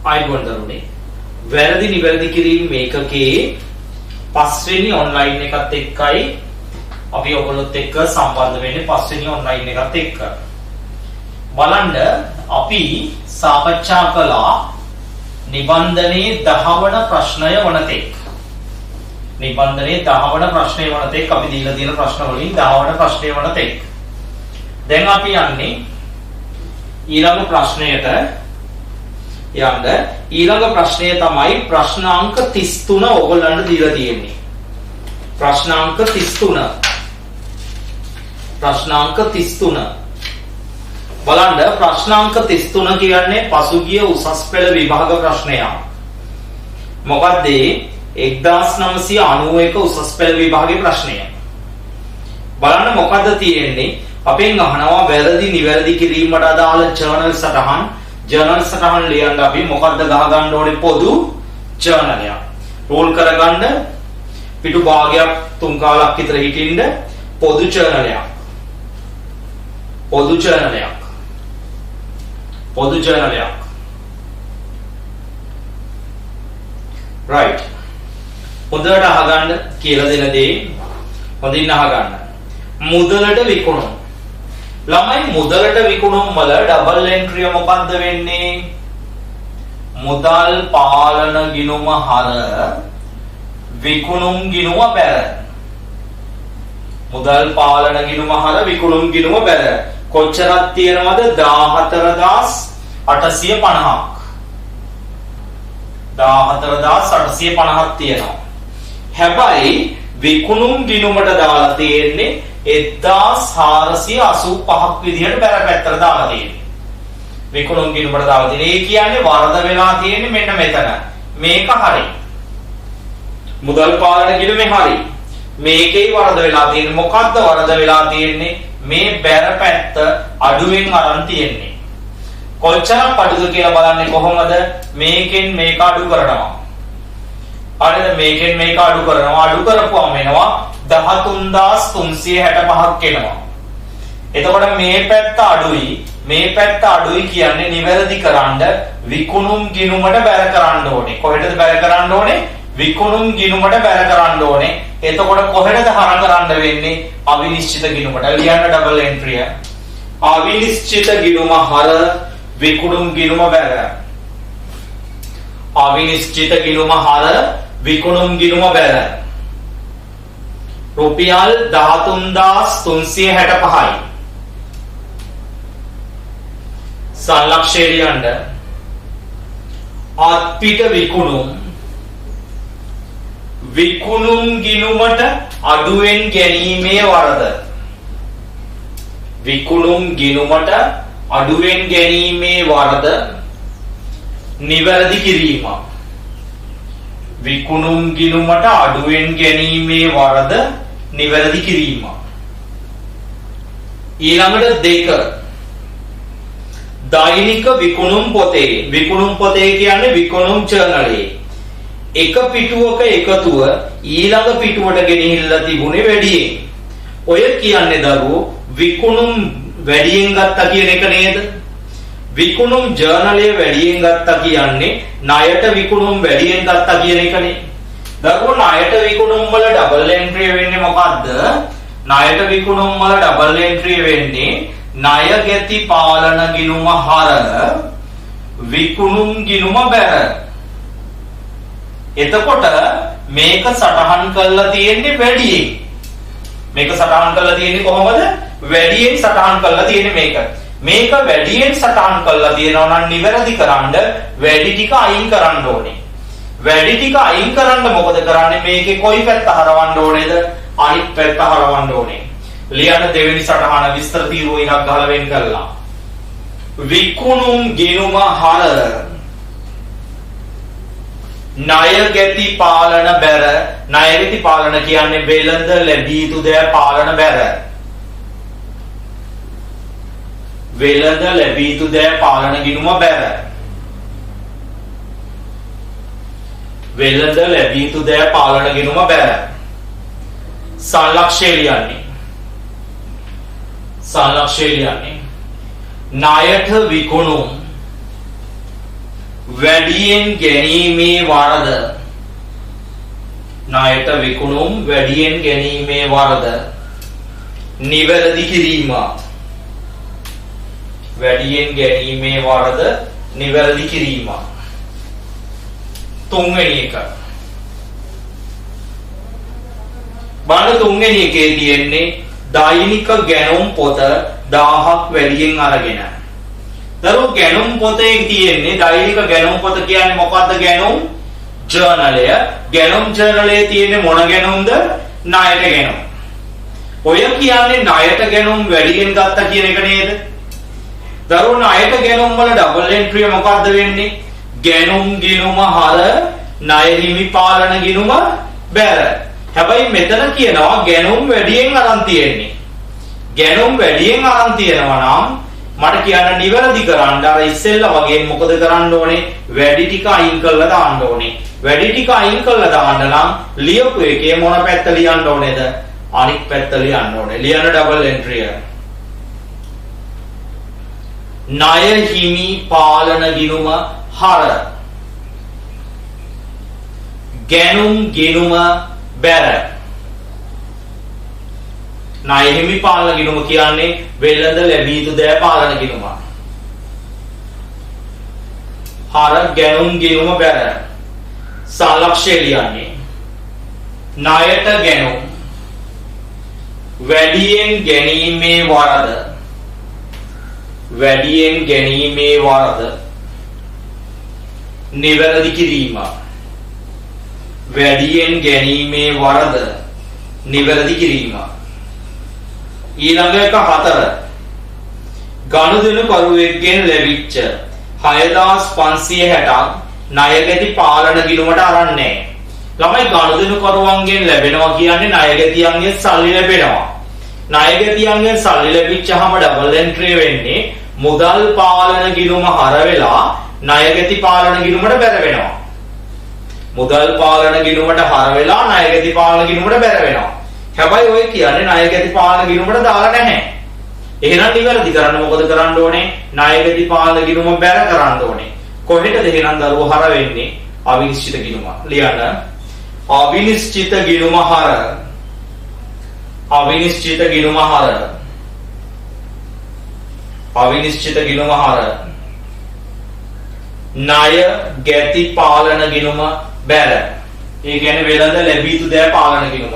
ආයිබෝන් දරුවනේ වැරදි නිවැරදි කිරීම මේකකේ පස්වෙනි ඔන්ලයින් එකත් එක්කයි අපි ඔයගොල්ලොත් එක්ක සම්බන්ධ වෙන්නේ පස්වෙනි ඔන්ලයින් එකත් එක්ක බලන්න අපි සාකච්ඡා කළා නිබන්ධනයේ 10 වන ප්‍රශ්නය වනතෙක් නිබන්ධනයේ 10 වන ප්‍රශ්නය වනතෙක් අපි දීලා තියෙන ප්‍රශ්න වලින් 10 වන ප්‍රශ්නය වනතෙක් දැන් අපි යන්නේ ඊළඟ ප්‍රශ්නයට යන්න ඊළඟ ප්‍රශ්නය තමයි ප්‍රශ්නාංක 33 ඔයගොල්ලන්ට දීලා තියෙන්නේ ප්‍රශ්නාංක 33 බලන්න ප්‍රශ්නාංක 33 කියන්නේ පසුගිය උසස් පෙළ විභාග ප්‍රශ්නයක් මොකක්ද 1991 උසස් පෙළ විභාගයේ ප්‍රශ්නය බලන්න මොකද්ද තියෙන්නේ අපෙන් අහනවා වැරදි නිවැරදි කිරීමට අදාළ ජර්නල් සටහන් ලියන්න අපි මොකද්ද ගහ ගන්න ඕනේ පොදු ජර්නලයක් රෝල් කරගන්න පිටු භාගයක් 3 කාලක් විතර හිටින්න පොදු ජර්නලයක් right හොඳට අහගන්න කියලා දෙන දේ හොඳින් අහගන්න මුදලට විකුණුම් ළමයි මුදලට විකුණුම් වල ඩබල් එන්ට්‍රිය මොකද්ද වෙන්නේ මුදල් පාලන ගිණුම හර විකුණුම් ගිණුම බැර මුදල් පාලන ගිණුම හර විකුණුම් ගිණුම බැර කොච්චරක් තියෙනවද 14850ක් තියෙනවා හැබැයි විකුණුම් ගිණුමට දාලා තියෙන්නේ 1485ක් විදිහට බැර පැත්තට දාලා තියෙන්නේ විකුණුම් ගිණුමට දාලා තියෙන්නේ ඒ කියන්නේ වරද වෙලා තියෙන්නේ මෙන්න මෙතන මේක හරි මුදල් පාලන ගිණුමේ හරි මේකේ වරද වෙලා තියෙන්නේ මොකද්ද වරද වෙලා තියෙන්නේ මේ බැර පැත්ත අඩුවෙන් අරන් තියෙන්නේ කොච්චරක් අඩුද කියලා බලන්නේ කොහොමද මේකෙන් මේක අඩු කරනවා හරිද මේකෙන් මේක අඩු කරනවා අඩු කරපුවම එනවා 13365ක් එනවා එතකොට මේ පැත්ත අඩුයි කියන්නේ නිවැරදි කරන්න විකුණුම් ගිණුමට බැර කරන්න ඕනේ කොහෙටද බැර කරන්න ඕනේ විකුණුම් ගිණුමට බැර කරන්න ඕනේ එතකොට කොහෙටද හර කරන්න වෙන්නේ අවිනිශ්චිත ගිණුමට ලියන්න ඩබල් එන්ට්‍රිය අවිනිශ්චිත ගිණුම හර විකුණුම් ගිණුම බැර අවිනිශ්චිත ගිණුම හර විකුණුම් ගිණුම බැර රුපියල් 13365යි සංලක්ෂේරියන්ට අත්පිට විකුණුම් ගිණුමට අඩුවෙන් ගැනීමේ වරද විකුණුම් ගිණුමට අඩුවෙන් ගැනීමේ වරද නිවැරදි කිරීම විකුණුම් ගිණුමට අඩුවෙන් ගැනීමේ වරද නිවැරදි කිරීම ඊළඟට 2 දෛනික විකුණුම් පොතේ කියන්නේ විකුණුම් ජර්නලයේ එක පිටුවක එකතුව ඊළඟ පිටුවට ගෙනහිල්ලා තිබුණේ වැඩියෙන් ඔය කියන්නේ දරුවෝ විකුණුම් වැඩියෙන් ගත්තා කියන එක නේද විකුණුම් ජර්නලයේ වැඩියෙන් ගත්තා කියන්නේ ණයට විකුණුම් වැඩියෙන් ගත්තා කියන එකනේ දරුවෝ ණයට විකුණුම් වල ඩබල් එන්ට්‍රිය වෙන්නේ මොකද්ද ණයට විකුණුම් වල ඩබල් එන්ට්‍රිය වෙන්නේ ණය ගැති පාලන ගිණුම හර විකුණුම් ගිණුම බැර එතකොට මේක සටහන් කරලා තියෙන්නේ වැඩියෙන් මේක සටහන් කරලා තියෙන්නේ කොහොමද වැඩියෙන් සටහන් කරලා තියෙන්නේ මේක වැඩියෙන් සටහන් කරලා තියෙනවා නම් නිවැරදි කරන්න වැඩි ටික අයින් කරන්න ඕනේ වැඩි ටික අයින් කරන්න මොකද කරන්නේ මේකේ කොයි පැත්ත හරවන්න ඕනේද අනිත් පැත්ත හරවන්න ඕනේ ලියන්න දෙවෙනි සටහන විස්තර තීරුව ඉරක් ගහලා වෙන් කරලා විකුණුම් ගිණුම හර ණය ගැති පාලන බැර ණය ගැති පාලන කියන්නේ වෙළඳ ලැබී යුතු දෑ පාලන බැර වෙළඳ ලැබී යුතු දෑ පාලන ගිණුම බැර වෙළඳ ලැබී යුතු දෑ පාලන ගිණුම බැර සංලක්ෂේරියන්නේ ණයට විකුණුම් වැඩියෙන් ගැනීමේ වරද. ණයට විකුණුම් වැඩියෙන් ගැනීමේ වරද. නිවැරදි කිරීම. වැඩියෙන් ගැනීමේ වරද නිවැරදි කිරීම. තුන්වෙනි එක. බලන්න තුන්වෙනි එකේ තියෙන්නේ දෛනික ගැනුම් පොත 1000ක් වැඩියෙන් අරගෙන. දරුවෝ ගැනුම් පොතේ තියෙන්නේ දෛනික ගැනුම් පොත කියන්නේ මොකද්ද ගැනුම්? ජර්නලය. ගැනුම් ජර්නලයේ තියෙන්නේ මොන ගැනුම්ද? ණයට ගැනුම්. ඔය කියන්නේ ණයට ගැනුම් වැඩියෙන් ගත්තා කියන එක නේද? දරුවෝ ණයට ගැනුම් වල ඩබල් එන්ට්‍රිය මොකද්ද වෙන්නේ? ගැනුම් ගිණුම හර ණය හිමි පාලන ගිණුම බැර. හැබැයි මෙතන කියනවා ගැනුම් වැඩියෙන් අරන් තියෙන්නේ. ගැනුම් වැඩියෙන් අරන් තියෙනවා නම් මට කියන්න නිවැරදි කරන්න අර ඉස්සෙල්ලා වගේ මොකද කරන්න ඕනේ? වැඩි ටික අයින් කරලා දාන්න ඕනේ. වැඩි ටික අයින් කරලා දාන්න නම් ලියපු එකේ මොන පැත්ත ලියන්න ඕනේද? අනිත් පැත්ත ලියන්න ඕනේ. ලියන ඩබල් එන්ට්‍රිය. ණය හිමි පාලන ගිණුම හර ගැනුම් ගිණුම බැර. ණය හිමි පාලන ගිණුම කියන්නේ වෙළඳ ලැබිය යුතු දෑ පාලන ගිණුම. හර ගැනුම් ගිණුම බැර. සලක්ෂය ලියන්නේ ණයට ගැනුම් වැඩියෙන් ගැනීමේ වරද. වැඩියෙන් ගැනීමේ වරද නිවැරදි කිරීම. වැඩියෙන් ගැනීමේ වරද නිවැරදි කිරීම. ඊළඟ එක 4. ගනුදෙනු කරුවෙක්ගෙන් ලැබිච්ච 6560ක් ණයගැති පාලන ගිණුමට අරන් නැහැ. ළමයි ගනුදෙනු කරුවන්ගෙන් ලැබෙනවා කියන්නේ ණයගැතියන්ගෙන් සල්ලි ලැබෙනවා. ණයගැතියන්ගෙන් සල්ලි ලැබිච්චාම ඩබල් එන්ට්‍රි වෙන්නේ මුදල් පාලන ගිණුම හර වෙලා ණයගැති පාලන ගිණුමට බැර වෙනවා. මුදල් පාලන ගිණුමට හර වෙලා ණයගැති පාලන ගිණුමට බැර වෙනවා. හැබැයි ඔය කියන්නේ ණයගැති පාලන ගිණුමට දාලා නැහැ. එහෙනම් නිවැරදි කරන්න මොකද කරන්න ඕනේ? ණයගැති පාලන ගිණුම බැර කරන්න ඕනේ. කොහෙටද එහෙනම් දරුවෝ හර වෙන්නේ? අවිනිශ්චිත ගිණුම. ලියන්න. අවිනිශ්චිත ගිණුම හර. අවිනිශ්චිත ගිණුම හර. අවිනිශ්චිත ගිණුම හර. ණය ගැති පාලන ගිණුම බැර. ඒ කියන්නේ වෙළඳ ලැබිය යුතු දෑ පාලන ගිණුම.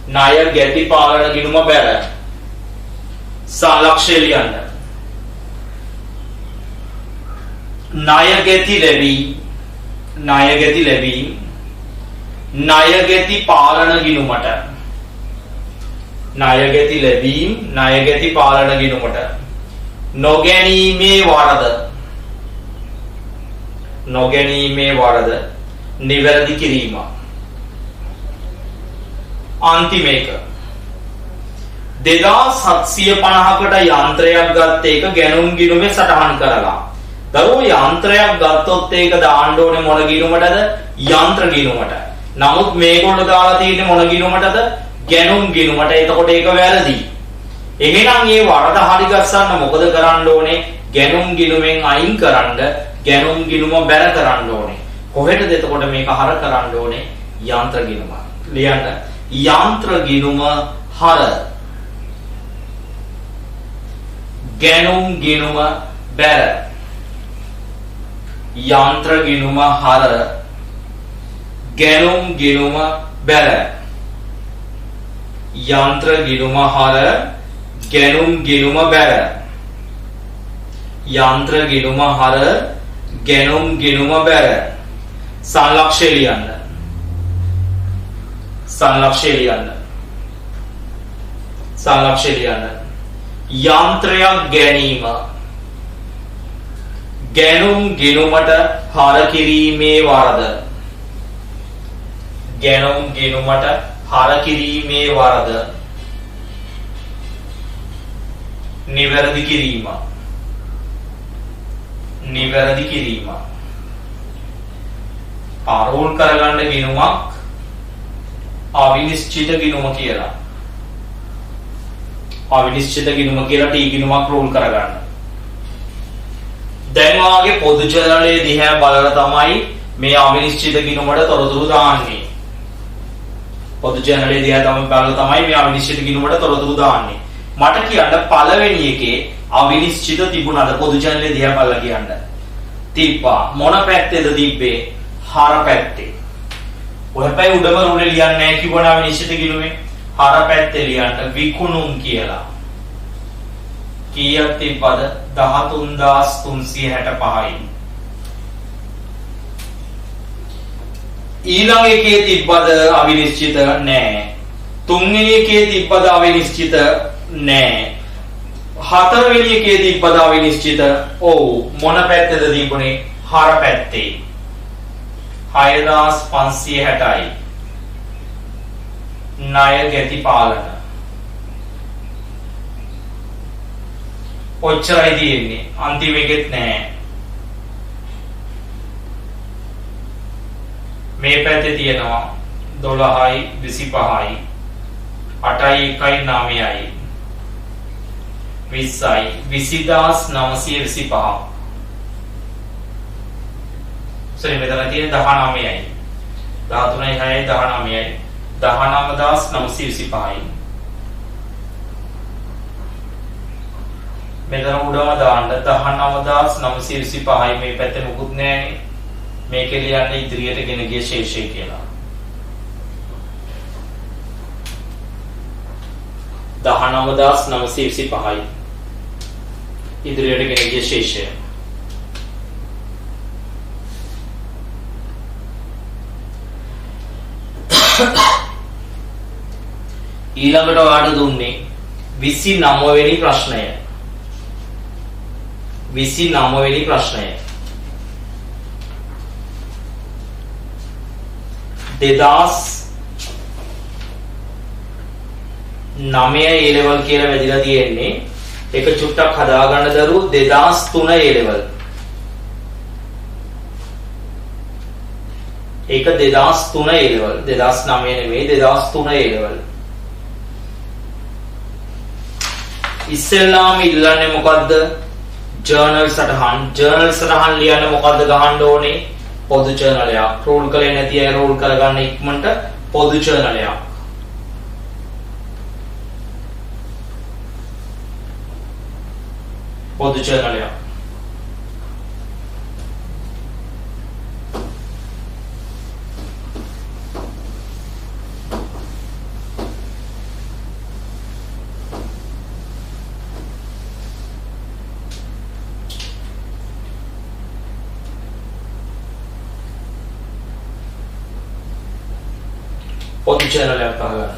ණය ගැති පාලන ගිණුම බැර. සලක්ෂය ලියන්න. ණය ගැති ලැබී ණය ගැති ලැබී ණය ගැති පාලන ගිණුමට. ණය ගැති ලැබීම් ණය ගැති පාලන ගිණුමට නොගැනීමේ වරද. නොගැනීමේ වරද නිවැරදි කිරීම. අන්තිම එක 2750කට යන්ත්‍රයක් ගත්ත එක ගැනුම් ගිණුමේ සටහන් කරලා. දරුවෝ යන්ත්‍රයක් ගත්තොත් ඒක දාන්න ඕනේ මොන ගිණුමටද? යන්ත්‍ර ගිණුමට. නමුත් මේගොල්ලෝ දාලා තියෙන්නේ මොන ගිණුමටද? ගැනුම් ගිණුමට. එතකොට ඒක වැරදි. එහෙනම් මේ වරද හරි ගස්සන්න මොකද කරන්න ඕනේ? ගැනුම් ගිණුමෙන් අයින් කරන්න ගැනුම් ගිණුම බැර කරන්න ඕනේ. කොහෙටද එතකොට මේක හර කරන්න ඕනේ? යන්ත්‍ර ගිණුම. ලියන්න. යන්ත්‍ර ගිණුම හර ගැනුම් ගිණුම බැර. යන්ත්‍ර ගිණුම හර ගැනුම් ගිණුම බැර. යන්ත්‍ර ගිණුම හර ගැනුම් ගිණුම බැර. යන්ත්‍ර ගිණුම හර ගැනුම් ගිණුම බැර. සංලක්ෂය ලියන්න. සංලක්ෂය ලියන්න. සංලක්ෂය ලියන්න. යන්ත්‍රයක් ගැනීම ගැනුම් ගිණුමට හර කිරීමේ වරද. ගැනුම් ගිණුමට හර කිරීමේ වරද නිවැරදි කිරීම. නිවැරදි කිරීම. ආරෝල් කරගන්න ගිණුමක් අවිනිශ්චිත ගිණුම කියලා. අවිනිශ්චිත ගිණුම කියලා ටී ගිණුමක් රෝල් කරගන්න. දැන් වාගේ පොදු ජර්නලයේ දිහා බලලා තමයි මේ අවිනිශ්චිත ගිණුමට තොරතුරු දාන්නේ. පොදු ජර්නලයේ දිහා බලලා තමයි මේ අවිනිශ්චිත ගිණුමට තොරතුරු දාන්නේ. මට කියන්න පළවෙනි එකේ අවිනිශ්චිත තිබුණාද පොදු ජර්නලයේ දිහා බලලා කියන්න. තිබ්බා. මොන පැත්තේද තිබ්බේ? හර පැත්තේ. ඔය පැය උඩම රුලේ ලියන්නේ නැහැ කිව්වනේ අවිනිශ්චිත ගිණුමේ. හර පැත්තේ ලියන්න විකුණුම් කියලා. කීයක් තිබ්බද? 13365යි. ඊළඟ එකේ තිබ්බද අවිනිශ්චිත? නැහැ. තුන්වෙනි එකේ තිබ්බද අවිනිශ්චිත? නැහැ. හතරවෙනි එකේ තිබ්බද අවිනිශ්චිත? ඔව්. මොන පැත්තේද තිබුණේ? හර පැත්තේ. 6560යි. ණය ගැති පාලන. ඔච්චරයි තියෙන්නේ. අන්තිම එකෙත් නැහැ. මේ පැත්තේ තියෙනවා 12යි 25යි 8යි 1යි 9යි 20යි 20925. සරි මෙතන තියෙන 19යි 13යි 6යි 19යි 19925යි. මෙතන උඩම දාන්න 19925යි. මේ පැත්තේ මොකුත් නැහැ. මේකේ ලියන්නේ ඉදිරියට ගෙන ගිය ශේෂය කියලා. 19925යි. ඉදිරියට ගෙන ගිය ශේෂය. ඊළඟට ඔයාලට දුන්නේ 29 වෙනි ප්‍රශ්නය. 29 වෙනි ප්‍රශ්නය. 2009 A level කියලා වැදිලා තියෙන්නේ. ඒක චුට්ටක් හදාගන්න දරුවෝ 2003 A level. ඒක 2003 A level. 2009 නෙමෙයි 2003 A level. ඉස්සෙල්ලාම ඉල්ලන්නේ මොකද්ද? ජර්නල් සටහන්. ජර්නල් සටහන් ලියන්න මොකද්ද ගහන්න ඕනේ? පොදු ජර්නලයක්. රූල් කරේ නැති අය රූල් කරගන්න ඉක්මනට පොදු ජර්නලයක්. පොදු ජර්නලයක්. පොදු ජර්නලයක් ගන්න.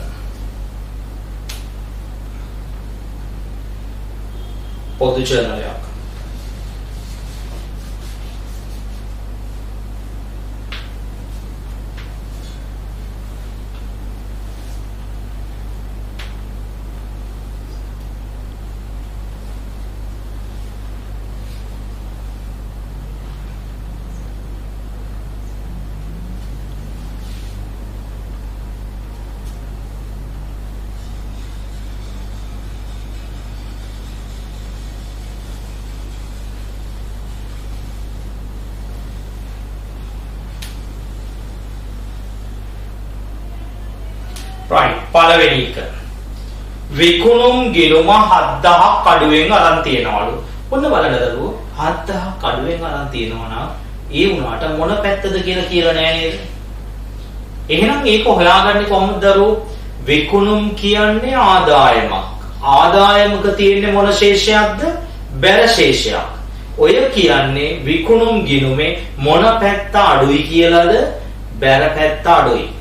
පොදු ජර්නලයක්. right. පළවෙනි එක. විකුණුම් ගිණුම 7000ක් අඩුවෙන් අරන් තියනවලු. ඔන්න බලන්න දරුවෝ 7000ක් අඩුවෙන් අරන් තියනවා නම් ඒ වුණාට මොන පැත්තද කියලා නෑ නේද? එහෙනම් ඒක හොයාගන්නේ කොහොමද දරුවෝ? විකුණුම් කියන්නේ ආදායමක්. ආදායමක තියෙන්නේ මොන ශේෂයක්ද? බැර ශේෂයක්. ඔය කියන්නේ විකුණුම් ගිණුමේ මොන පැත්ත අඩුයි කියලාද? බැර පැත්ත අඩුයි.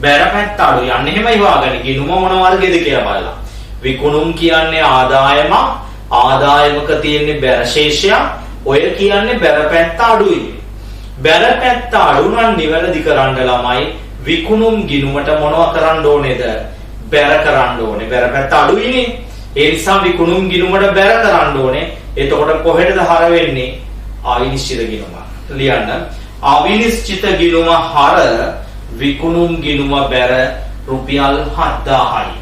බැර පැත්ත අඩුයි. අන්න එහෙමයි හොයාගන්නේ. ගිණුම මොන වර්ගයේද කියලා බලලා. විකුණුම් කියන්නේ ආදායමක්. ආදායමක තියෙන්නේ බැර ශේෂයක්. ඔය කියන්නේ බැර පැත්ත අඩුයි. බැර පැත්ත අඩු නම් නිවැරදි කරන්න ළමයි විකුණුම් ගිණුමට මොනව කරන්න ඕනේද? බැර කරන්න ඕනේ. බැර පැත්ත අඩුයිනේ. ඒ නිසා විකුණුම් ගිණුමට බැර කරන්න ඕනේ. එතකොට කොහෙටද හර වෙන්නේ? අවිනිශ්චිත ගිණුම. ලියන්න. අවිනිශ්චිත ගිණුම හර විකුණුම් ගිණුම බැර රුපියල් 7000යි.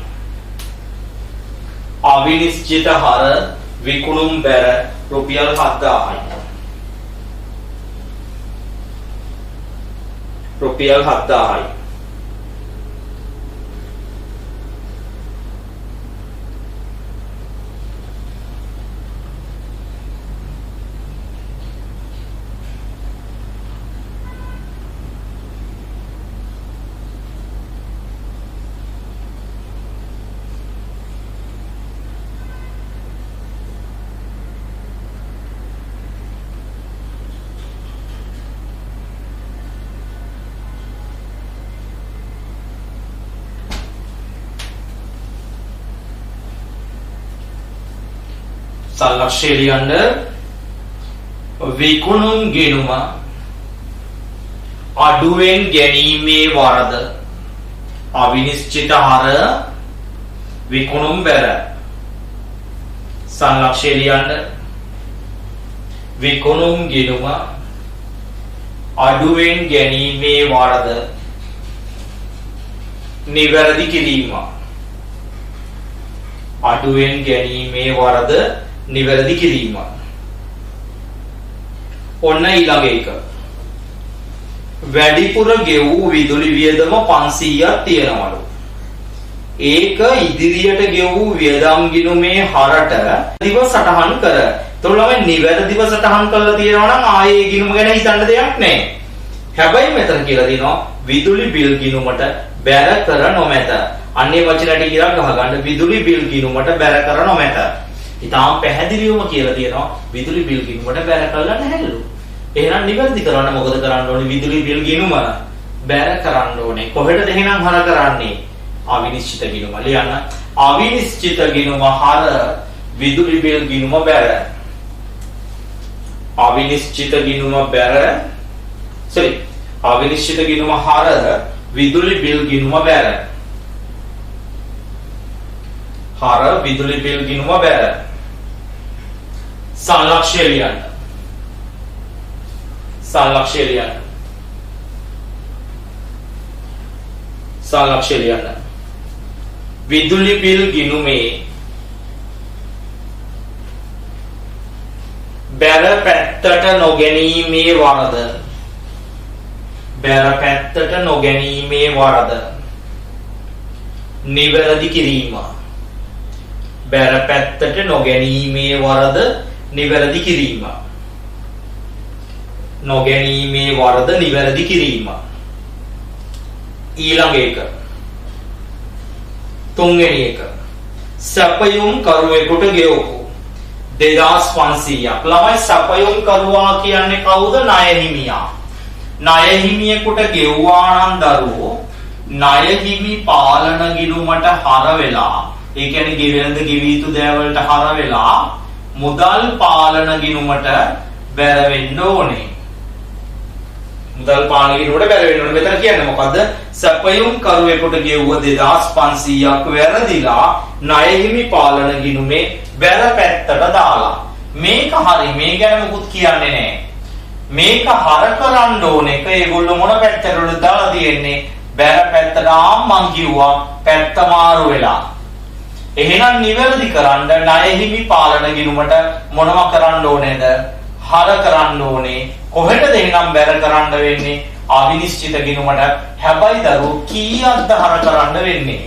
අවිනිශ්චිත හර විකුණුම් බැර රුපියල් 7000යි. රුපියල් 7000යි. සල්ලක්ෂය ලියන්න. විකුණුම් ගිණුම අඩුවෙන් ගැනීමේ වරද අවිනිශ්චිත හර විකුණුම් බැර. සල්ලක්ෂය ලියන්න. විකුණුම් ගිණුම අඩුවෙන් ගැනීමේ වරද නිවැරදි කිරීම. අඩුවෙන් ගැනීමේ වරද නිවැරදි කිරීම. ඔන්න ඊළඟ එක. වැඩිපුර ගෙවූ විදුලි වියදම 500ක් තියෙනවලු. ඒක ඉදිරියට ගෙවූ වියදම් ගිණුමේ හරට දිව සටහන් කර. එතකොට නිවැරදිව සටහන් කරලා තියෙනවා නම් ආයේ ඒ ගිණුම ගැන හිතන්න දෙයක් නැහැ. හැබැයි මෙතන කියලා තියෙනවා විදුලි බිල් ගිණුමට බැර කර නොමැත. අන්නේ වචනට කියලා ගහගන්න විදුලි බිල් ගිණුමට බැර කර නොමැත. ඉතාලම පැහැදිලිවම කියලා තියෙනවා විදුලි බිල් ගිණුමට බැර කළා නැහැලු. එහෙනම් නිවැරදි කරන්න මොකද කරන්න ඕනේ? විදුලි බිල් ගිණුම බැර කරන්න ඕනේ. කොහෙටද එහෙනම් හර කරන්නේ? අවිනිශ්චිත ගිණුම. ලියන්න. අවිනිශ්චිත ගිණුම හර විදුලි බිල් ගිණුම බැර. අවිනිශ්චිත ගිණුම බැර අවිනිශ්චිත ගිණුම හර විදුලි බිල් ගිණුම බැර. හර විදුලි බිල් ගිණුම බැර. සල්ලක්ෂය ලියන්න. සල්ලක්ෂය ලියන්න. සල්ලක්ෂය ලියන්න. විදුලි බිල් ගිණුමේ බැර පැත්තට නොගැනීමේ වරද. බැර පැත්තට නොගැනීමේ වරද නිවැරදි කිරීම. බැර පැත්තට නොගැනීමේ වරද නිවැරදි කිරීම. නොගැනීමේ වරද නිවැරදි කිරීම. ඊළඟ එක. තුන්වෙනි එක. සැපයුම් කරුවෙකුට ගෙවපු 2500ක්. ළමයි සැපයුම් කරුවා කියන්නේ කවුද? ණය හිමියා. ණය හිමියෙකුට ගෙවුවා නම් දරුවෝ ණය හිමි පාලන ගිණුමට හර වෙලා, ඒ කියන්නේ ගෙවෙනද ගෙවිය යුතු දෑවලට හර වෙලා මුදල් පාලන ගිණුමට බැර වෙන්න ඕනේ. මුදල් පාලන ගිණුමට බැර වෙන්න ඕනේ. මෙතන කියන්නේ මොකද්ද? සැපයුම් කරුවෙකුට ගෙවුව 2500ක් වැරදිලා ණය හිමි පාලන ගිණුමේ බැර පැත්තට දාලා. මේක හරි, මේ ගැන මොකුත් කියන්නේ නැහැ. මේක හර කරන්න ඕන එක ඒගොල්ලෝ මොන පැත්තටද දාලා තියෙන්නේ? බැර පැත්තට. මං කිව්වා පැත්ත මාරු වෙලා. එහෙනම් නිවැරදි කරන්න ණය හිමි පාලන ගිණුමට මොනව කරන්න ඕනේද? හර කරන්න ඕනේ. කොහෙටද එහෙනම් බැර කරන්න වෙන්නේ? අවිනිශ්චිත ගිණුමට. හැබැයි දරුවෝ කීයක්ද හර කරන්න වෙන්නේ?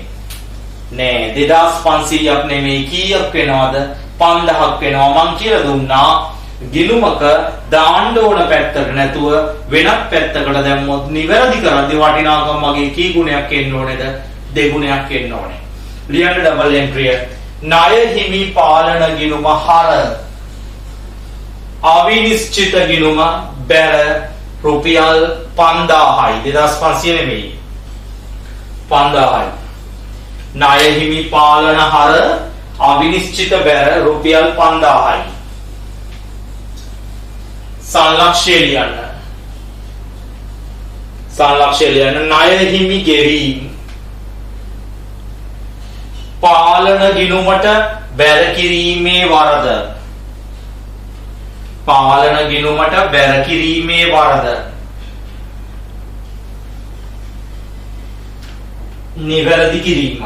නෑ 2500ක් නෙමෙයි. කීයක් වෙනවද? 5000ක් වෙනවා. මං කියලා දුන්නා ගිණුමක දාන්න ඕන පැත්තකට නැතුව වෙනත් පැත්තකට දැම්මොත් නිවැරදි කරද්දී වටිනාකම වගේ කී ගුණයක් එන්න ඕනේද? 2 ගුණයක් එන්න ඕනේ. ලියන්න ඩබල් එන්ට්‍රි. ණය හිමි පාලන ගිණුම හර අවිනිශ්චිත ගිණුම බැර රුපියල් 5000යි. 2500 නෙමෙයි 5000යි. ණය හිමි පාලන හර අවිනිශ්චිත බැර රුපියල් 5000යි. සල්ලක්ෂය ලියන්න. සල්ලක්ෂය ලියන්න. ණය හිමි ගෙවීම පාලන ගිණුමට බැර කිරීමේ වරද. පාලන ගිණුමට බැර කිරීමේ වරද නිවැරදි කිරීම.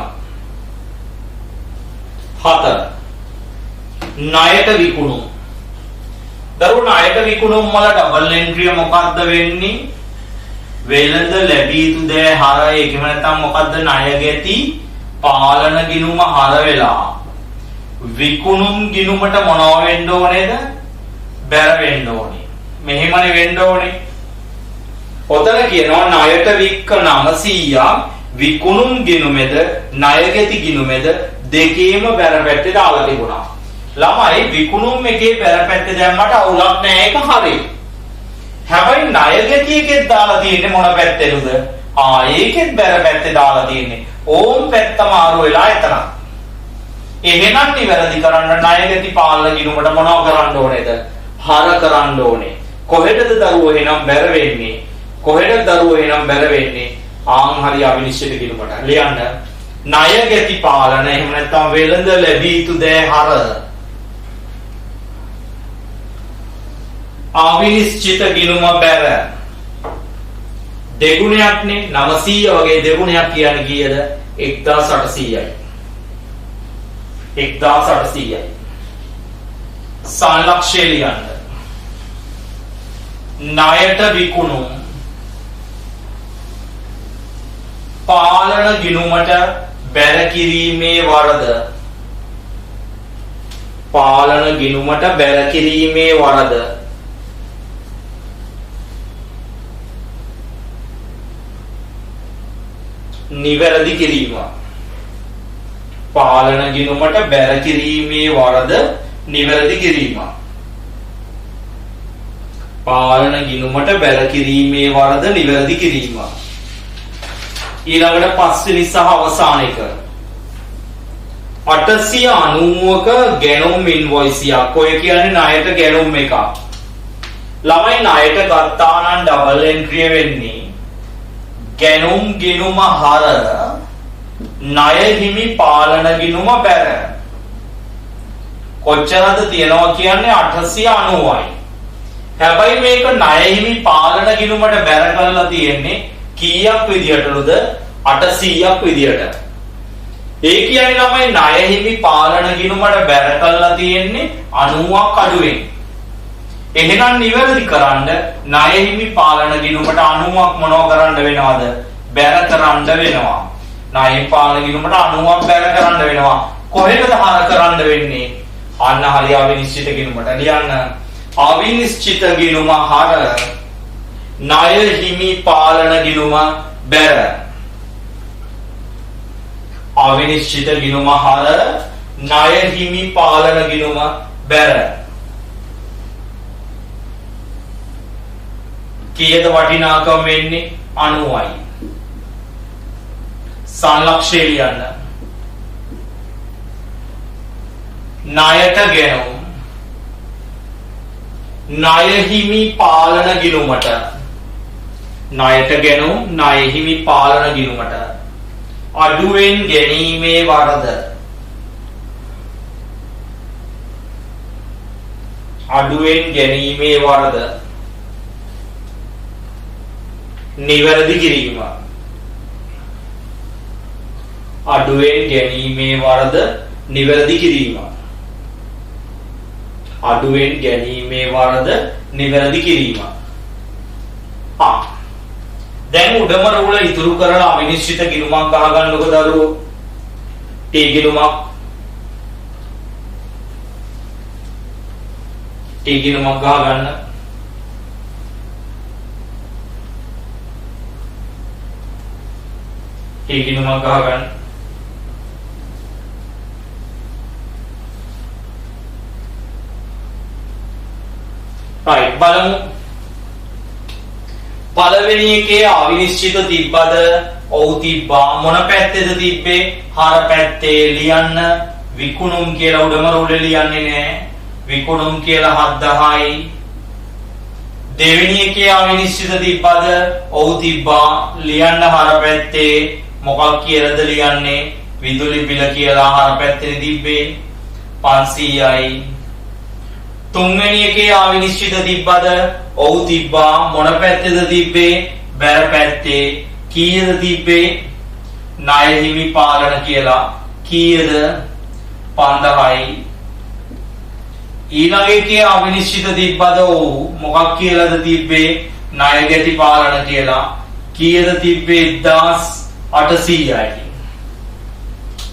4. ණයට විකුණුම්. දරුවෝ ණයට විකුණුම් වල ඩබල් එන්ට්‍රිය මොකක්ද වෙන්නේ? වෙළඳ ලැබී යුතු දෑ හර ඒකම නැත්නම් මොකද්ද ණය ගැති පාලන ගිණුම හර වෙලා විකුණුම් ගිණුමට මොනව වෙන්න ඕනේද? බැර වෙන්න ඕනේ. මෙහෙමනේ වෙන්න ඕනේ. ඔතන කියනවා ණයට වික්ක 900ක් විකුණුම් ගිණුමෙද ණය ගැති ගිණුමෙද දෙකේම බැර පැත්තේ දාලා තිබුණා. ළමයි විකුණුම් එකේ බැර පැත්තේ දැම්මට අවුලක් නැහැ ඒක හරියි. හැබැයි ණය ගැති එකෙත් දාලා තියෙන්නේ මොන පැත්තේද? ඒකෙත් බැර පැත්තේ දාලා තියෙන්නේ. ඕම් පැත්ත මාරු වෙලා එතන. එහෙනම් නිවැරදි කරන්න ණය ගැති පාලන ගිණුමට මොනව කරන්න ඕනේද? හර කරන්න ඕනේ. කොහෙටද දරුවෝ එහෙනම් බැර වෙන්නේ? කොහෙටද දරුවෝ එහෙනම් බැර වෙන්නේ? ආන් හරි අවිනිශ්චිත ගිණුමට. ලියන්න. ණය ගැති පාලන එහෙම නැත්නම් වෙළඳ ලැබී යුතු දෑ හර අවිනිශ්චිත ගිණුම බැර දෙගුණයක්නේ 900 වගේ දෙගුණයක් කියන්නේ කීයද? 1800යි. 1800යි. සංලක්ෂය ලියන්න. ණයට විකුණුම් පාලන ගිණුමට බැර කිරීමේ වරද පාලන ගිණුමට බැර කිරීමේ වරද නිවැරදි කිරීම. පාලන ගිණුමට බැර කිරීමේ වරද නිවැරදි කිරීම. පාලන ගිණුමට බැර කිරීමේ වරද නිවැරදි කිරීම. ඊළඟට පස්වෙනි සහ අවසාන එක 890ක ගැනුම් ඉන්වොයිසියක්. ඔය කියන්නේ ණයට ගැනුම් එකක්. ළමයි ණයට ගත්තා නම් ඩබල් එන්ට්‍රිය වෙන්නේ ගැනුම් ගිණුම හර ණය හිමි පාලන ගිණුම බැර. කොච්චරද තියනවා කියන්නේ 890යි. හැබැයි මේක ණය හිමි පාලන ගිණුමට බැර කරලා තියෙන්නේ කීයක් විදියටද? 800ක් විදියට. ඒ කියන්නේ ළමයි ණය හිමි පාලන ගිණුමට බැර කරලා තියෙන්නේ 90ක් අඩුවෙන්. එහෙනම් නිවැරදි කරන්න ණය හිමි පාලන ගිණුමට 90ක් මොනව කරන්න වෙනවද? බැර කරන්න වෙනවා. ණය පාලන ගිණුමට 90ක් බැර කරන්න වෙනවා. කොහෙටද හර කරන්න වෙන්නේ? අන්න හරි අවිනිශ්චිත ගිණුමට. ලියන්න. අවිනිශ්චිත ගිණුම හර ණය හිමි පාලන ගිණුම බැර. අවිනිශ්චිත ගිණුම හර ණය හිමි පාලන ගිණුම බැර. කීයද වටිනාකම වෙන්නේ? 90යි. සංලක්ෂය ලියන්න. ණයට ගැනුම් ණය හිමි පාලන ගිණුමට ණයට ගැනුම් ණය හිමි පාලන ගිණුමට අඩුවෙන් ගැනීමේ වරද අඩුවෙන් ගැනීමේ වරද නිවැරදි කිරීම. අඩුවෙන් ගැනීමේ වරද නිවැරදි කිරීම. අඩුවෙන් ගැනීමේ වරද නිවැරදි කිරීම. දැන් උඩම රූල ඉතුරු කරලා අවිනිශ්චිත ගිණුමක් ගහගන්නකො දරුවෝ. T ගිණුමක් ගහගන්න. ගිණුමක් ගහගන්න. right බලමු. පළවෙනි එකේ අවිනිශ්චිත තිබ්බද? ඔව් තිබ්බා. මොන පැත්තේද තිබ්බේ? හර පැත්තේ. ලියන්න. විකුණුම් කියලා උඩම රූලේ ලියන්නේ නැහැ. විකුණුම් කියලා 710යි. දෙවෙනි එකේ අවිනිශ්චිත තිබ්බද? ඔව් තිබ්බා. ලියන්න හර පැත්තේ. මොකක් කියලාද ලියන්නේ? විදුලි බිල කියලා හර පැත්තේ තිබ්බේ 500යි. තුන්වෙනි එකේ අවිනිශ්චිත තිබ්බද? ඔව් තිබ්බා. මොන පැත්තේද තිබ්බේ? බැර පැත්තේ. කීයද තිබ්බේ? ණය හිමි පාලන කියලා. කීයද? 5000යි. ඊළඟ එකේ අවිනිශ්චිත තිබ්බද ඔව් මොකක් කියලාද තිබ්බේ ණය ගැති පාලන කියලා කීයද තිබ්බේ 1800යි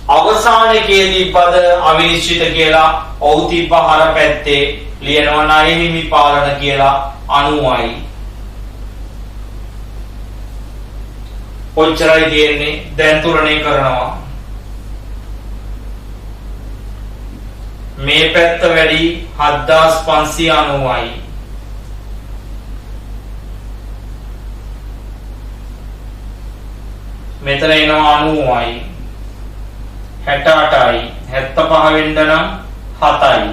අවසාන එකේ තිබ්බද අවිනිශ්චිත කියලා ඔව් තිබ්බ හර පැත්තේ ලියනවා ණය හිමි පාලන කියලා 90යි ඔච්චරයි තියෙන්නේ දැන් තුරණය කරනවා මේ පැත්ත වැඩි 7590යි මෙතන එනවා 90යි 68යි 75 වෙන්න නම් 7යි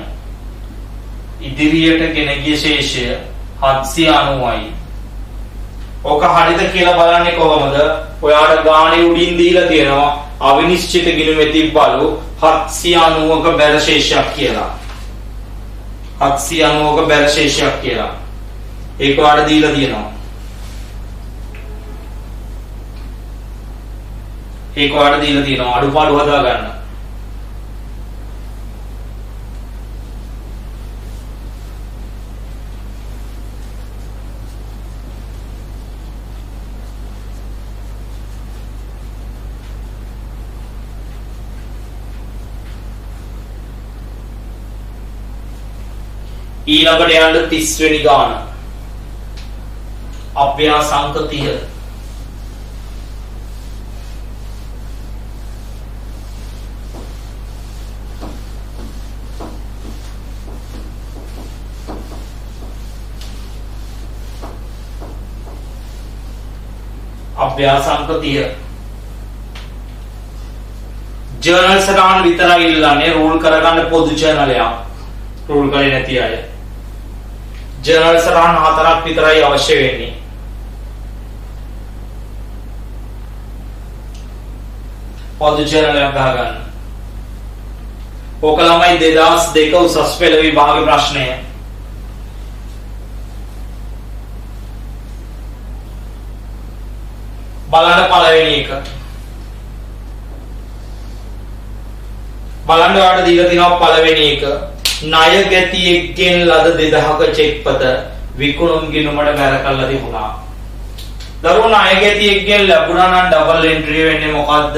ඉදිරියට ගෙන ගිය ශේෂය 790යි ඕක හරිද කියලා බලන්නේ කොහොමද ඔයාට ගානේ උඩින් දීලා තියෙනවා අවිනිශ්චිත ගිණුමේ තිබ්බලු 790ක බැල ශේෂයක් කියලා 790ක බැල ශේෂයක් කියලා ඒක ඔයාට දීලා තියෙනවා ඒක ඔයාට දීලා තියෙනවා අඩුපාඩු හදා ගන්න ඊළඟට යන්න 30 වෙනි ගාන අභ්‍යාසංක 30 අභ්‍යාසංක 30 ජර්නල් සටහන් විතරයි ඉල්ලන්නේ රූල් කරගන්න පොදු ජර්නල් එකක් රූල් කරේ නැති අය ජර්නල් සටහන් 4ක් විතරයි අවශ්‍ය වෙන්නේ පොදු ජර්නල් එකක් ගහගන්න ඕක ළමයි 2002 උසස් පෙළ විභාග ප්‍රශ්නය බලන්න පළවෙනි එක බලන්න ඔයාලට දීලා තියෙනවා පළවෙනි එක ණය ගැතියෙක්ගෙන් ලද 2000ක චෙක්පත විකුණුම් ගිණුමට බැර කරලා තිබුණා. දරුවෝ ණය ගැතියෙක්ගෙන් ලැබුණා නම් ඩබල් එන්ට්‍රි වෙන්නේ මොකද්ද?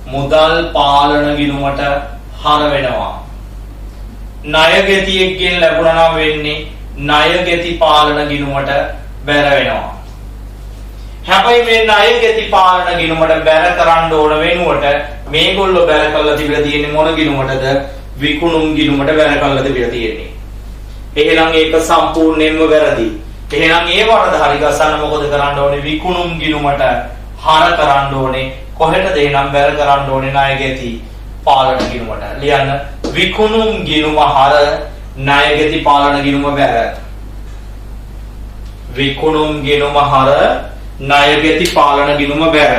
මුදල් පාලන ගිණුමට හර වෙනවා. ණය ගැතියෙක්ගෙන් ලැබුණා නම් වෙන්නේ ණය ගැති පාලන ගිණුමට බැර වෙනවා. හැබැයි මේ ණය ගැති පාලන ගිණුමට බැර කරන්න ඕන වෙනුවට මේගොල්ලෝ බැර කරලා තිබිලා තියෙන්නේ මොන ගිණුමටද? විකුණුම් ගිණුමට බැර කරලා තිබිලා තියෙන්නේ. එහෙනම් ඒක සම්පූර්ණයෙන්ම වැරදි. එහෙනම් ඒ වරද හරි ගසන්න මොකද කරන්න ඕනේ? විකුණුම් ගිණුමට හර කරන්න ඕනේ. කොහෙටද එහෙනම් බැර කරන්න ඕනේ? ණය ගැති පාලන ගිණුමට. ලියන්න විකුණුම් ගිණුම හර ණය ගැති පාලන ගිණුම බැර. විකුණුම් ගිණුම හර ණය ගැති පාලන ගිණුම බැර.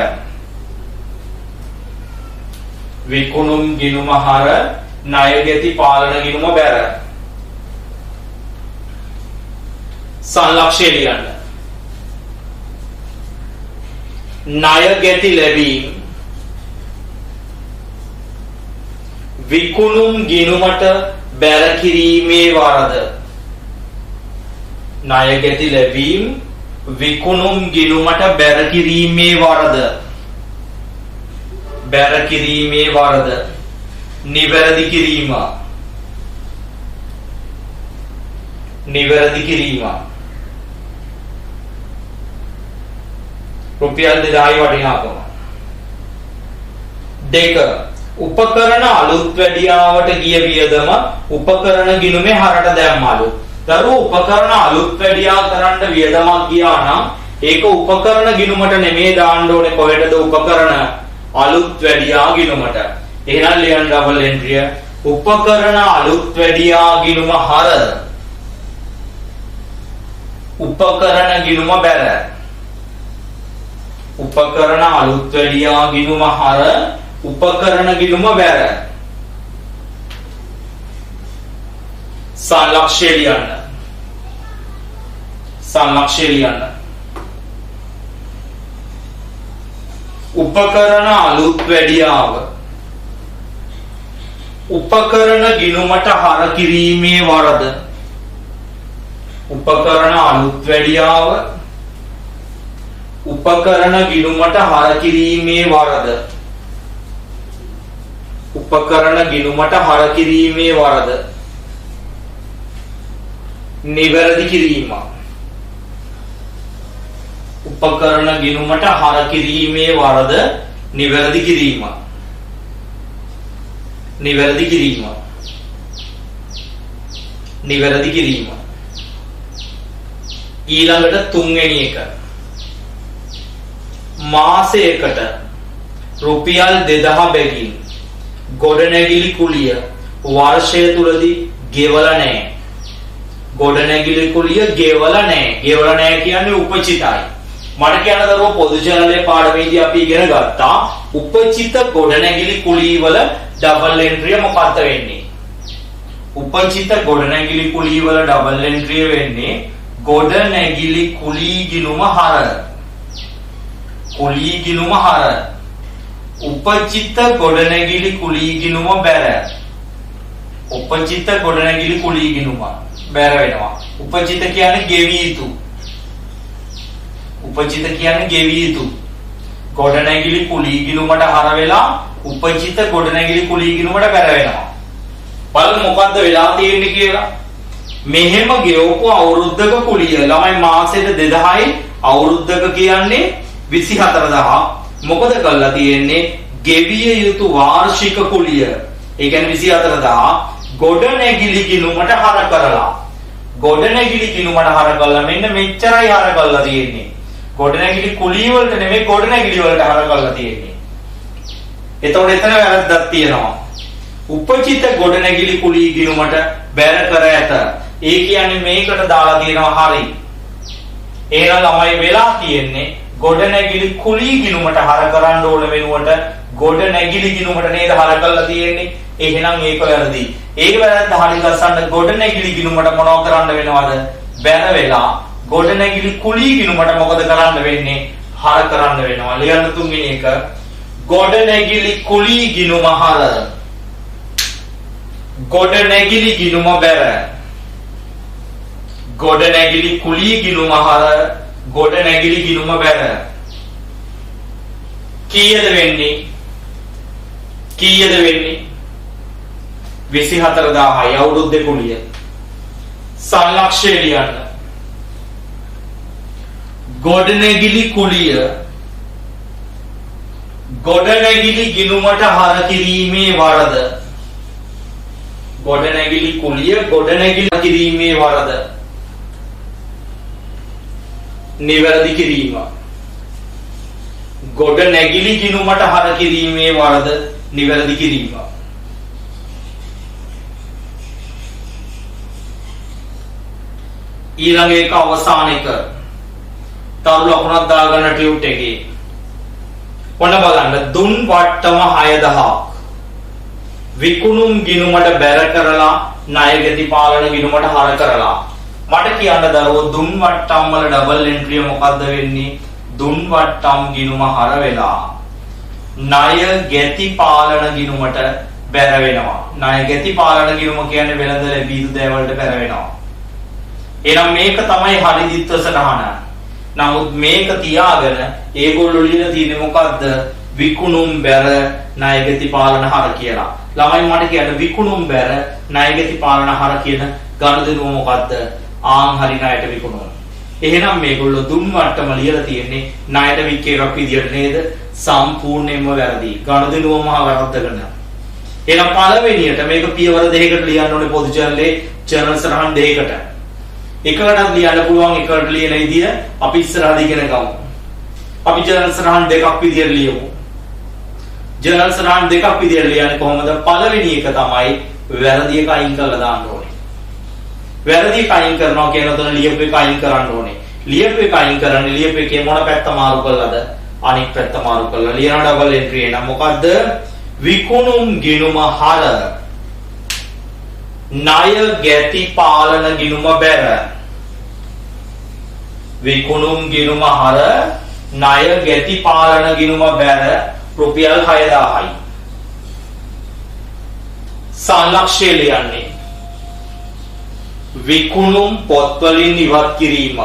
විකුණුම් ගිණුම හර ණය ගැති පාලන ගිණුම බැර. සංලක්ෂය ලියන්න. ණය ගැති ලැබීම විකුණුම් ගිණුමට බැර කිරීමේ වරද. ණය ගැති ලැබීම විකුණුම් ගිණුමට බැර කිරීමේ වරද. බැර කිරීමේ වරද. නිවැරදි කිරීම. නිවැරදි කිරීම. රුපියල් 2000 වටිනාකම. 2. උපකරණ අලුත් වැඩියාවට ගිය වියදම උපකරණ ගිණුමේ හරට දැම්මලු. දරුවෝ උපකරණ අලුත් වැඩියා කරන්න වියදමක් ගියා නම් ඒක උපකරණ ගිණුමට නෙමෙයි දාන්න ඕනේ. කොහෙටද? උපකරණ අලුත් වැඩියා ගිණුමට. එහෙනම් ලියන්න ඩබල් එන්ට්‍රිය උපකරණ අලුත් වැඩියා ගිණුම හර උපකරණ ගිණුම බැර. උපකරණ අලුත් වැඩියා ගිණුම හර උපකරණ ගිණුම බැර. සංලක්ෂය ලියන්න. සංලක්ෂය ලියන්න. උපකරණ අලුත් වැඩියාව උපකරණ ගිණුමට හර කිරීමේ වරද. උපකරණ අලුත් වැඩියාව උපකරණ ගිණුමට හර කිරීමේ වරද. උපකරණ ගිණුමට හර කිරීමේ වරද. නිවැරදි කිරීම. උපකරණ ගිණුමට හර කිරීමේ වරද නිවැරදි කිරීම. නිවැරදි කිරීම. නිවැරදි කිරීම. ඊළඟට තුන්වෙනි එක. මාසයකට රුපියල් 2000 බැගින් ගොඩනැගිලි කුලිය වර්ෂය තුලදී ගෙවලා නැහැ. ගොඩනැගිලි කුලිය ගෙවලා නැහැ. ගෙවලා නැහැ කියන්නේ උපචිතයි. මට කියන දරුවෝ පොදු ජනලේ පාඩමේදී අපි ඉගෙන ගත්තා උපචිත ගොඩනැගිලි කුලිය වල ඩබල් එන්ට්‍රිය මොකක්ද වෙන්නේ? උපචිත ගොඩනැගිලි කුලිය වල ඩබල් එන්ට්‍රිය වෙන්නේ ගොඩනැගිලි කුලී ගිණුම හර. කුලී ගිණුම හර. උපචිත ගොඩනැගිලි කුලී ගිණුම බැර. උපචිත ගොඩනැගිලි කුලී ගිණුම බැර වෙනවා. උපචිත කියන්නේ ගෙවි යුතු. උපචිත කියන්නේ ගෙවි යුතු. ගොඩනැගිලි කුලී ගිණුමට හර වෙලා උපචිත ගොඩනැගිලි කුලී ගිණුමට බැර වෙනවා. බලන්න මොකද්ද වෙලා තියෙන්නේ කියලා. මෙහෙම ගෙවපු අවුරුද්දක කුලිය ළමයි මාසෙට 2000යි අවුරුද්දක කියන්නේ 24000. මොකද කරලා තියෙන්නේ? ගෙවිය යුතු වාර්ෂික කුලිය. ඒ කියන්නේ 24000 ගොඩනැගිලි ගිණුමට හර කරලා. ගොඩනැගිලි ගිණුමට හර කරලා මෙන්න මෙච්චරයි හර කරලා තියෙන්නේ. ගොඩනැගිලි කුලිය වලට නෙමෙයි ගොඩනැගිලි වලට හර කරලා තියෙන්නේ. එතකොට එතන වැරද්දක් තියෙනවා. උපචිත ගොඩනැගිලි කුලී ගිණුමට බැර කර ඇත. ඒ කියන්නේ මේකට දාලා තියෙනවා හරි. එහෙනම් ළමයි වෙලා තියෙන්නේ ගොඩනැගිලි කුලී ගිණුමට හර කරන්න ඕන වෙනුවට ගොඩනැගිලි ගිණුමට නේද හර කරලා තියෙන්නේ. එහෙනම් ඒක වැරදි. ඒක වැරද්ද හරි ගස්සන්න ගොඩනැගිලි ගිණුමට මොනව කරන්න වෙනවද? බැර වෙලා ගොඩනැගිලි කුලී ගිණුමට මොකද කරන්න වෙන්නේ? හර කරන්න වෙනවා. ලියන්න තුන්වෙනි එක. ගොඩනැගිලි කුලී ගිණුම හර. ගොඩනැගිලි ගිණුම බැර. ගොඩනැගිලි කුලී ගිණුම හර. ගොඩනැගිලි ගිණුම බැර. කීයද වෙන්නේ? කීයද වෙන්නේ? 24000යි අවුරුද්දේ කුලිය. සල්ලක්ෂය ලියන්න. ගොඩනැගිලි කුලිය ගොඩනැගිලි ගිණුමට හර කිරීමේ වරද. ගොඩනැගිලි කුලිය ගොඩනැගිලි කිරීමේ වරද නිවැරදි කිරීම. ගොඩනැගිලි ගිණුමට හර කිරීමේ වරද නිවැරදි කිරීම. ඊළඟ එක අවසාන එක. තරු ලකුණක් දාගන්න ටියුට් එකේ. ඔන්න බලන්න දුන් වට්ටම 6000ක් විකුණුම් ගිණුමට බැර කරලා ණයගැති පාලන ගිණුමට හර කරලා. මට කියන්න දරුවෝ දුන් වට්ටම් වල ඩබල් එන්ට්‍රිය මොකද්ද වෙන්නේ? දුන් වට්ටම් ගිණුම හර වෙලා ණයගැති පාලන ගිණුමට බැර වෙනවා. ණයගැති පාලන ගිණුම කියන්නේ වෙළඳ ලැබීතු දෑ වලට බැර වෙනවා. එහෙනම් මේක තමයි හරි දිත්ව සටහන. නමුත් මේක තියාගෙන ඒගොල්ලෝ ලියලා තියෙන්නේ මොකද්ද? විකුණුම් බැර ණයගැති පාලන හර කියලා. ළමයි මට කියන්න විකුණුම් බැර ණයගැති පාලන හර කියන ගනුදෙනුව මොකද්ද? ආන් හරි ණයට විකුණුම. එහෙනම් මේගොල්ලෝ දුන් වට්ටම ලියලා තියෙන්නේ ණයට වික් එකක් විදියට නේද? සම්පූර්ණයෙන්ම වැරදි. ගනුදෙනුවම වැරද්දගෙන. එහෙනම් පළවෙනියට මේක පියවර දෙකකට ලියන්න ඕනේ පොදු ජර්නලේ ජර්නල් සරහන් දෙකකට. එකකටත් ලියන්න පුළුවන් එකට ලියන විදිය අපි ඉස්සරහදී ඉගෙන ගමු. අපි ජර්නල් සරහන් දෙකක් විදියට ලියමු. ජර්නල් සරහන් දෙකක් විදියට ලියන්නේ කොහොමද? පළවෙනි එක තමයි වැරදි එක අයින් කරලා දාන්න ඕනේ. වැරදි එක අයින් කරනවා කියන උතන ලියපු එක අයින් කරන්න ඕනේ. ලියපු එක අයින් කරන්නේ ලියපු එකේ මොන පැත්ත මාරු කළාද? අනිත් පැත්ත මාරු කළා. ලියන ඩබල් එන්ට්‍රි එන මොකද්ද? විකුණුම් ගිණුම හර ණයගැති පාලන ගිණුම බැර. විකුණුම් ගිණුම හර ණයගැති පාලන ගිණුම බැර රුපියල් 6000යි. සාලක්ෂය ලියන්නේ විකුණුම් පොත්වලින් ඉවත් කිරීම.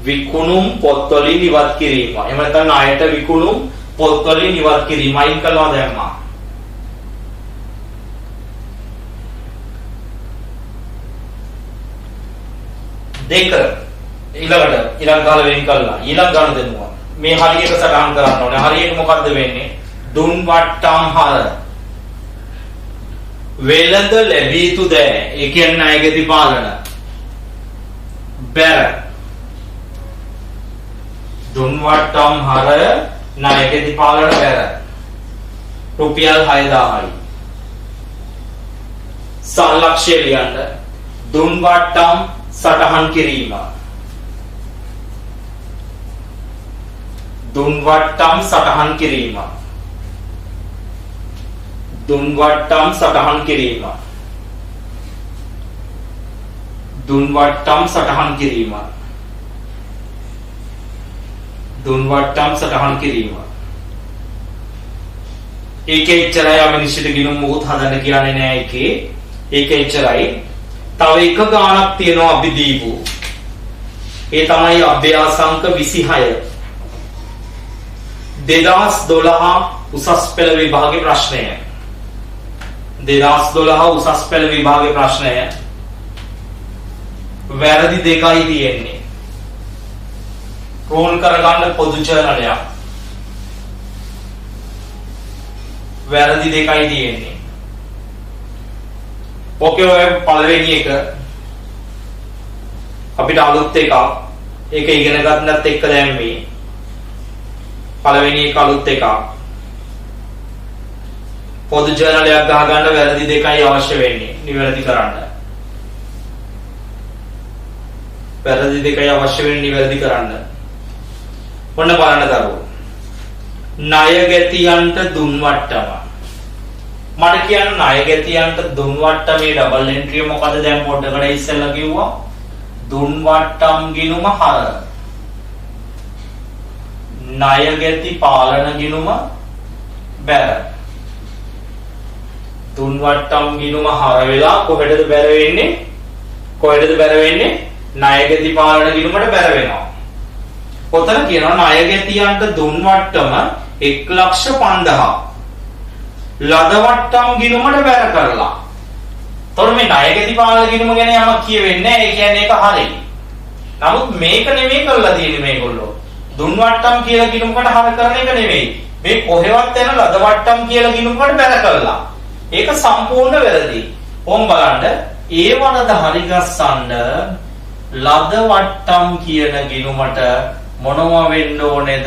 විකුණුම් පොත්වලින් ඉවත් කිරීම. එහෙම නැත්නම් ණයට විකුණුම් පොත්වලින් ඉවත් කිරීම අයින් කළා දැම්මා. දෙක ඊළඟට ඊළඟ කාල වෙන් කළා. ඊළඟ ගන්න දෙනවා. මේ හරියට සටහන් කරන්න ඕනේ. හරියට මොකද්ද වෙන්නේ? දුන් වට්ටම් හර වෙළඳ ලැබිය යුතු දෑ. ඒ කියන්නේ ණයගැති පාලන. බැර. දුන් වට්ටම් හර ණයගැති පාලන බැර. රුපියල් 6000යි. සාලක්ෂය ලියන්න. දුන් වට්ටම් සටහන් කිරීම. දුන් වට්ටම් සටහන් කිරීම. දුන් වට්ටම් සටහන් කිරීම. දුන් වට්ටම් සටහන් කිරීම. දුන් වට්ටම් සටහන් කිරීම. ඒකේ ඉච්චරයි අමිනිෂ්ඨ ගිණුම් මොකුත් හදන්න කියන්නේ නෑ ඒකේ. ඒකේ ඉච්චරයි. තව එක ගානක් තියෙනවා අපි දීපු. ඒ තමයි අභ්‍යාසංක 26. 2012 උසස් පෙළ විභාගයේ ප්‍රශ්නය. 2012 උසස් පෙළ විභාගයේ ප්‍රශ්නය. වැරදි දෙකයි තියෙන්නේ. රෝල් කරගන්න පොදු ජර්නලයක්. වැරදි දෙකයි තියෙන්නේ. ඕකේ ඔය පළවෙනි එක අපිට අලුත් එකක්. ඒක ඉගෙන ගන්නත් එක්ක දැම්මේ. පළවෙනි එක අලුත් එකක්. පොදු ජර්නලයක් ගහගන්න වැරදි දෙකයි අවශ්‍ය වෙන්නේ. නිවැරදි කරන්න. වැරදි දෙකයි අවශ්‍ය වෙන්නේ නිවැරදි කරන්න. ඔන්න බලන්න දරුවෝ. ණයගැතියන්ට දුන් වට්ටම. මට කියන්න ණයගැතියන්ට දුන් වට්ටමේ ඩබල් එන්ට්‍රිය මොකද දැන් පොඩ්ඩකට ඉස්සෙල්ලා කිව්වා. දුන් වට්ටම් ගිණුම හර. ණයගැති පාලන ගිණුම බැර. දුන් වට්ටම් ගිණුම හර වෙලා කොහෙටද බැර වෙන්නේ? කොහෙටද බැර වෙන්නේ? ණයගැති පාලන ගිණුමට බැර වෙනවා. ඔතන කියනවා ණයගැතියන්ට දුන් වට්ටම 1,50,000 ලද වට්ටම් ගිණුමට බැර කරලා. තොර මේ ණයගැති පාලන ගිණුම ගැන යමක් කියවෙන්නේ නැහැ. ඒ කියන්නේ ඒක හරියි. නමුත් මේක නෙමෙයි කරලා තියෙන්නේ මේගොල්ලෝ. දුන් වට්ටම් කියලා ගිණුමකට හර කරන එක නෙමෙයි. මේ කොහෙවත් යන ලද වට්ටම් කියලා ගිණුමකට බැර කරලා. ඒක සම්පූර්ණ වැරදි. ඕම් බලන්න ඒ වරද හරි ගස්සන්න ලද වට්ටම් කියන ගිණුමට මොනවා වෙන්න ඕනේද?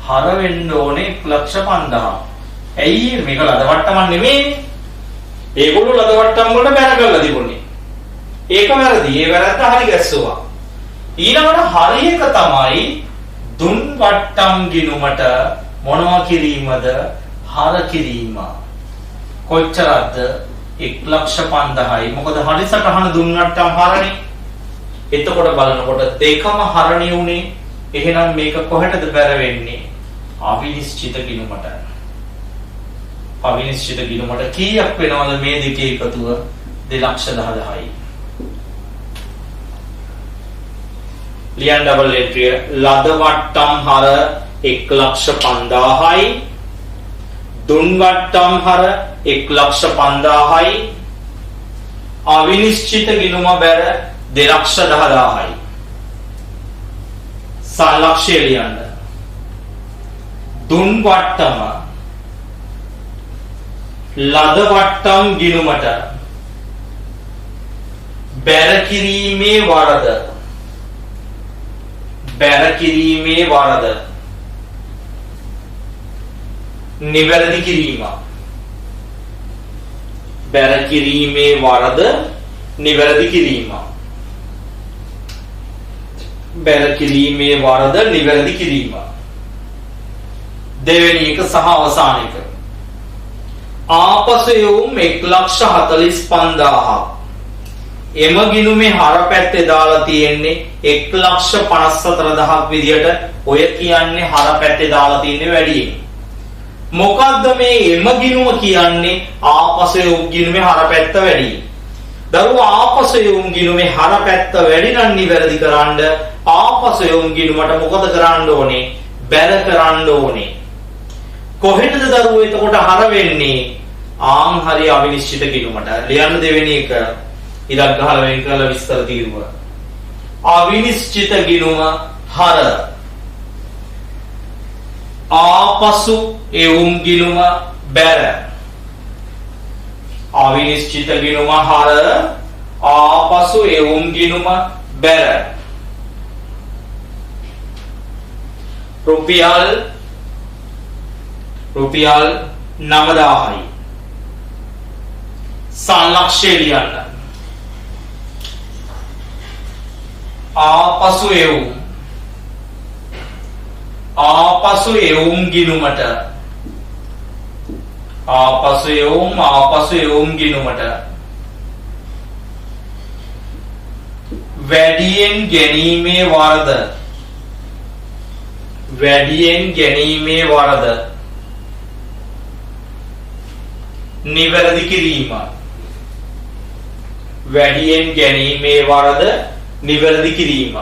හර වෙන්න ඕනේ 1,50,000. ඇයි මේක ලද වට්ටම නෙමෙයි. ඒගොල්ලෝ ලද වට්ටම් වලට බැර කරලා තිබුණේ. ඒක වැරදි. ඒ වැරද්ද හරි ගැස්සුවා. ඊළඟට හරි එක තමයි දුන් වට්ටම් ගිණුමට මොනවා කිරීමද? හර කිරීම. කොච්චරද? 1,50,000යි. මොකද හරි සටහන දුන් වට්ටම් හරනේ. එතකොට බලනකොට දෙකම හරණිය උනේ. එහෙනම් මේක කොහෙටද බැර වෙන්නේ? අවිනිශ්චිත ගිණුමට. අවිනිශ්චිත ගිණුමට කීයක් වෙනවද මේ දෙකේ එකතුව? 2,10,000යි. ලියන්න ඩබල් එන්ට්‍රිය. ලද වට්ටම් හර 1,50,000යි. දුන් වට්ටම් හර 1,50,000යි. අවිනිශ්චිත ගිණුම බැර 2,10,000යි. සාලක්ෂය ලියන්න. දුන් වට්ටම ලද වට්ටම් ගිණුමට බැර කිරීමේ වරද. බැර කිරීමේ වරද නිවැරදි කිරීම. බැර කිරීමේ වරද නිවැරදි කිරීම. බැර කිරීමේ වරද නිවැරදි කිරීම. දෙවෙනි එක සහ අවසාන එක. ආපසු යොමු 1,45,000. එම ගිණුමේ හර පැත්තේ දාලා තියෙන්නේ 1,54,000 විදියට. ඔය කියන්නේ හර පැත්තේ දාලා තියෙන්නේ වැඩියෙන්. මොකද්ද මේ එම ගිණුම කියන්නේ? ආපසු යොමු ගිණුමේ හර පැත්ත වැඩි. දරුවා ආපසු යොමු ගිණුමේ හර පැත්ත වැඩි නම් නිවැරදි කරන්න ආපසු යොමු ගිණුමට මොකද කරන්න ඕනේ? බැල කරන්න ඕනේ. කොහෙටද දරුවෝ එතකොට හර වෙන්නේ? ආන් හරි අවිනිශ්චිත ගිණුමට. ලියන්න දෙවෙනි එක. ඉලක්ක ගහලා වෙන් කරලා විස්තර తీරුවා. අවිනිශ්චිත ගිණුම හර ආපසු එවුම් ගිණුම බැර. අවිනිශ්චිත ගිණුම හර ආපසු එවුම් ගිණුම බැර. රුපියල් 9000යි. සංලක්ෂය ලියන්න. ආපසු එවුම් ගිණුමට ආපසු එවුම් ගිණුමට වැඩියෙන් ගැනීමේ වරද නිවැරදි කිරීම. වැඩියෙන් ගැනීමේ වරද නිවැරදි කිරීම.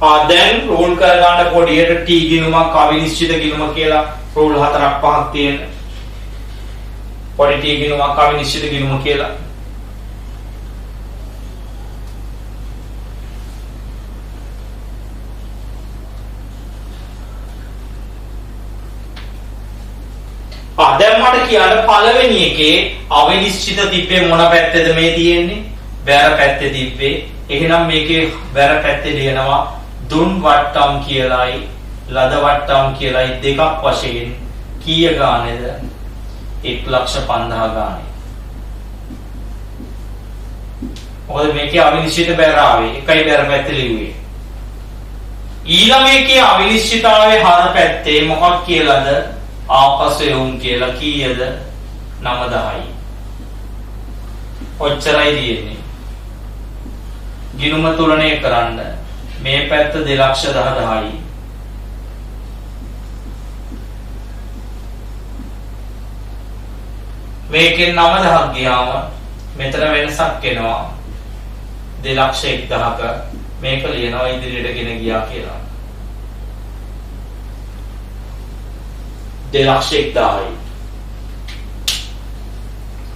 දැන් රූල් කරගන්න පොඩියට T ගිණුමක් අවිනිශ්චිත ගිණුම කියලා රූල් 4ක් 5ක් තියෙන. පොඩි T ගිණුමක් අවිනිශ්චිත ගිණුම කියලා. දැන් මට කියන්න පළවෙනි එකේ අවිනිශ්චිත තිබ්බේ මොන පැත්තේද මේ තියෙන්නේ? බැර පැත්තේ තිබ්බේ. එහෙනම් මේකේ බැර පැත්තේ ලියනවා දුන් වට්ටම් කියලායි ලද වට්ටම් කියලායි දෙකක් වශයෙන් කීය ගානේද? 1,50,000 ගානේ. මොකද මේකේ අවිනිශ්චිත බැර ආවේ. එකයි බැර පැත්තේ ලිව්වේ. ඊළඟ එකේ අවිනිශ්චිතතාවයේ හර පැත්තේ මොකක් කියලාද? ආපසු යොමු කියලා කීයද? 9000යි. ඔච්චරයි තියෙන්නේ. ගිණුම තුලණය කරන්න. මේ පැත්ත 2,10,000යි. මේකෙන් 9000ක් ගියාම මෙතන වෙනසක් එනවා. 2,01,000ක මේක ලියනවා ඉදිරියට ගෙන ගියා කියලා. 2,01,000යි.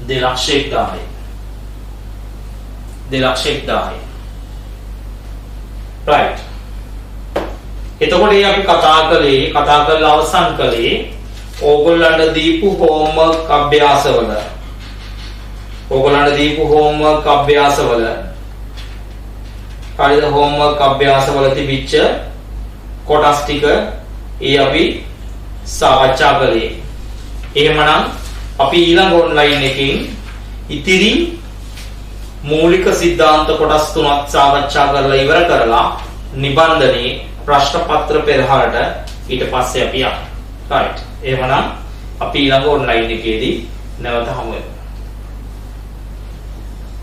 2,01,000යි. 2,01,000යි. right. එතකොට අපි කතා කරලා අවසන් කළේ ඕගොල්ලන්ට දීපු homework අභ්‍යාසවල. කාලේද homework අභ්‍යාසවල තිබිච්ච කොටස් ටික අපි සාකච්ඡා කළේ. එහෙමනම් අපි ඊළඟ ඔන්ලයින් එකකින් ඉතිරි මූලික සිද්ධාන්ත කොටස් තුනක් සාකච්ඡා කරලා ඉවර කරලා නිබන්ධනයේ ප්‍රශ්න පත්‍ර පෙරහරට ඊට පස්සේ අපි යමු. right. එහෙමනම් අපි ඊළඟ ඔන්ලයින් එකේදී නැවත හමු වෙමු.